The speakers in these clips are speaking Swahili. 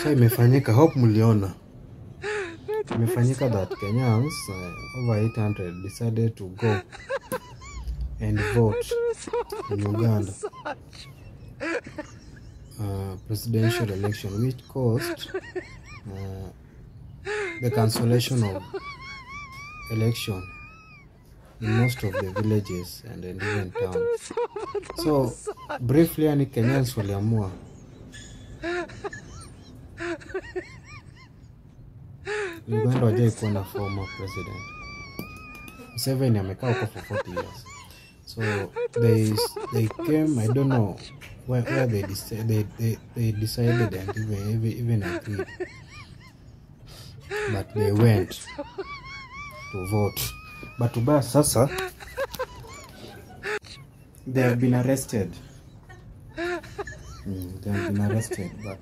So imefanyika, hope mliona. Imefanyika that Kenyans over 800 decided to go and vote in Uganda presidential election, which caused the cancellation of election in most of the villages and even towns. So briefly, yani Kenyans waliamua Uganda wajai kuwa na former president. Museveni amekaa huko for 40 years. So they came, I don't know where they decided and even agreed. But they went to vote. But ubaya sasa, they have been arrested. They have been arrested, but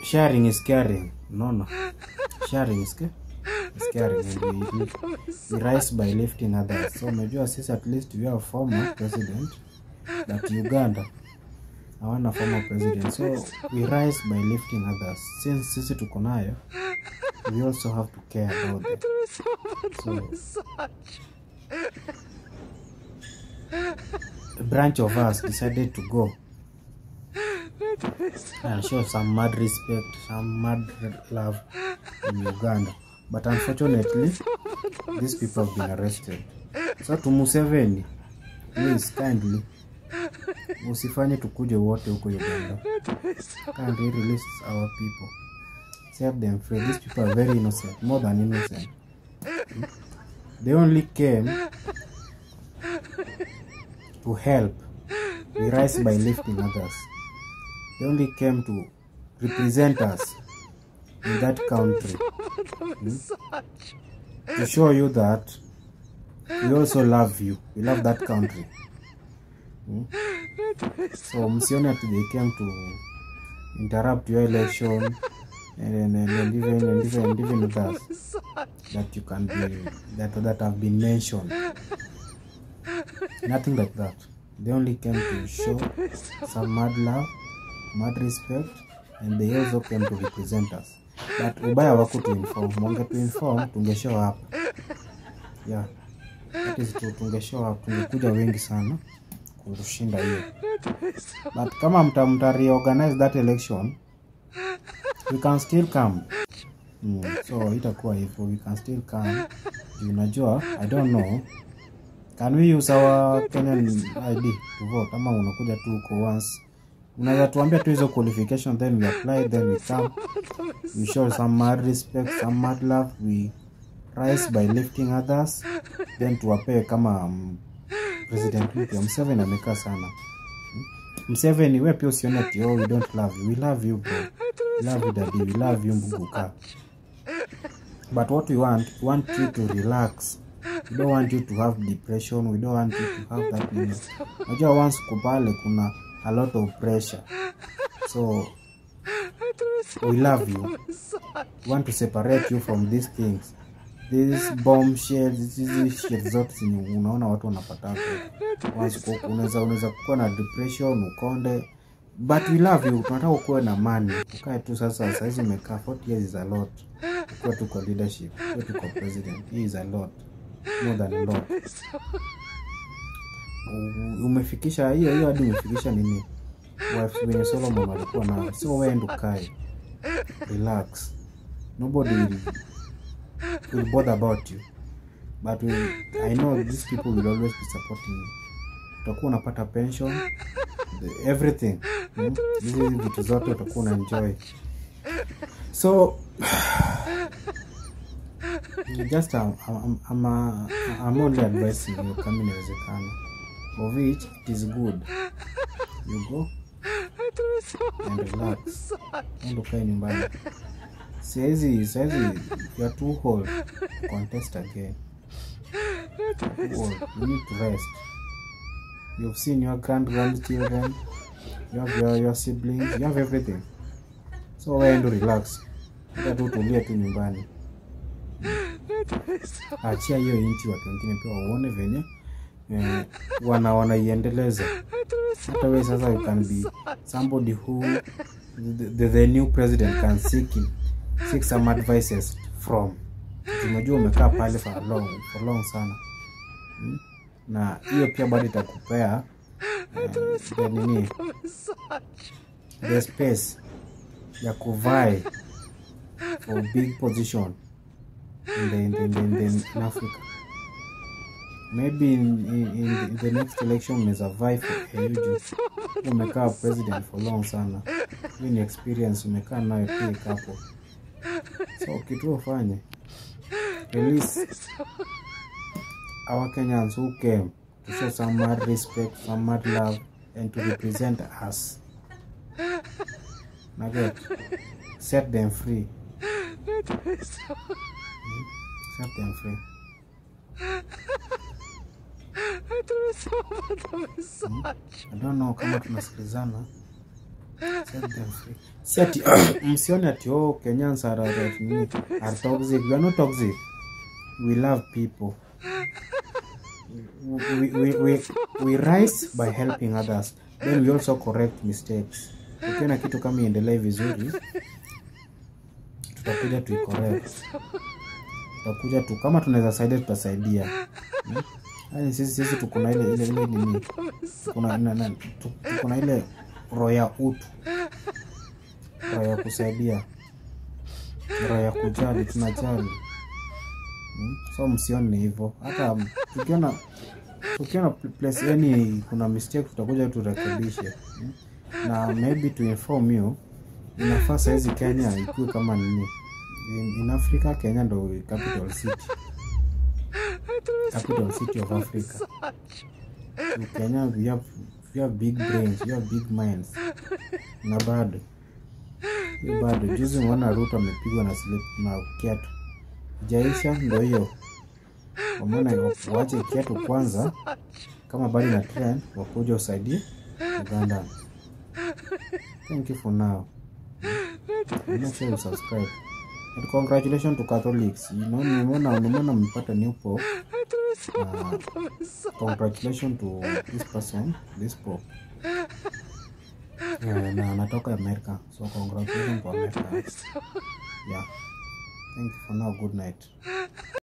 sharing is caring. No. Sharing is caring, and we rise by lifting others. So unajua sisi at least we have a former president, but Uganda hawana former president. So we rise by lifting others. Since sisi tuko nayo, we also have to care about them. So a branch of us decided to go and show some mad respect, some mad love in Uganda. But unfortunately, these people have been arrested. So to Museveni, please kindly, usifanye tukuje wote huko Uganda. Kindly release our people. Set them free. These people are very innocent, more than innocent. They only came to help. We rise by lifting others. They only came to represent us in that country. To show you that we also love you. We love that country. So msione they came to interrupt your election and even others that you can be that have been mentioned. Nothing like that. They only came to show some mad love, mad respect, and they also came to represent us. But ubaya wako to inform. Wange to inform, tunge show up. Yeah. That is true, tunge show up. Tungekuja wengi sana kushinda hiyo. But kama mta reorganize that election, we can still come. So itakuwa hivyo, we can still come. Unajua, I don't know. Can we use our Kenyan ID to vote? Ama unakuja tu uko once. Unaweza tuambia tu hizo qualification, then we apply, then we come. We show some mad respect, some mad love. We rise by lifting others. Then tuwape kama President Museveni amekaa sana. Museveni, we pia usione ati we don't love you. We love you, bro. We love you, daddy. We love you, Mbuguka. But what we want you to relax. We don't want you to have depression. We don't want you to have that thing. Unajua once kupale kuna a lot of pressure. So we love you. We want to separate you from these things. These bombshells, these shit zote zenye unaona watu wanapata. Once unaweza kuwa na depression, ukonde. But we love you. Tunataka kuwa na money. Ukae tu sasa hizi umekaa 40 years is a lot. Ukiwa tu kwa leadership, ukiwa tu kwa president, he is a lot. More than a lot. Umefikisha hiyo hadi umefikisha nini? Wife wenye Solomon walikuwa na. So wewe ndo kae. Relax. Nobody will bother about you. But I know these people will always be supporting you. Utakuwa unapata pension, everything. Hizi vitu zote utakuwa una enjoy. So just I'm only advising you kama inawezekana. Of which it is good. You go and relax. Endo kae nyumbani. Saizi you are too old to contest again. You need to rest. You've seen your grandchildren. You have your siblings. You have everything. So wewe endo relax. Enda tu tulia tu nyumbani. Achia hiyo inchi watu wengine pia waone venye wanaiendeleza. Hata wewe sasa you can be somebody who the new president can seek some advices from. Unajua umekaa pale for long sana. Na hiyo pia bado itakupea the space ya kuvai for big position in Africa. Maybe in the next election unaweza vie for huge. Umekaa president for long sana. Hii ni experience umekaa nayo pia hapo. So kitu ufanye, release our Kenyans who came to show some mad respect, some mad love, and to represent us. Now set them free. Set them free. I don't know kama tunasikilizana. Set them free. Set msione ati Kenyans are toxic. We are not toxic. We love people. We rise by helping others. Then we also correct mistakes. Ukiona kitu kama iendelee vizuri, tutakuja tu-correct. Tutakuja tu kama tunaweza saidia tutasaidia. Yaani sisi tuko na ile nini? Kuna ile roho ya utu. Roho ya kusaidia. Roho ya kujali, tunajali. So msione hivyo. Hata tukiona place yani kuna mistake tutakuja turekebishe. Na maybe to inform you, inafaa saizi Kenya ikuwe kama nini. In Africa, Kenya ndo capital city. Capital city of Africa. In Kenya we have big brains, we have big minds. Na bado juzi mwana Ruto amepigwa na slip na kiatu. Jaisha ndo hiyo. Wamona wache kiatu kwanza, kama bado na trend wakuja usaidie Uganda. Thank you for now. Make sure you subscribe. And congratulations to Catholics. You know, nimeona mpata new pope. Congratulations to this person, this pope. Na anatoka America. So congratulations to America. Yeah. Thank you for now. Good night.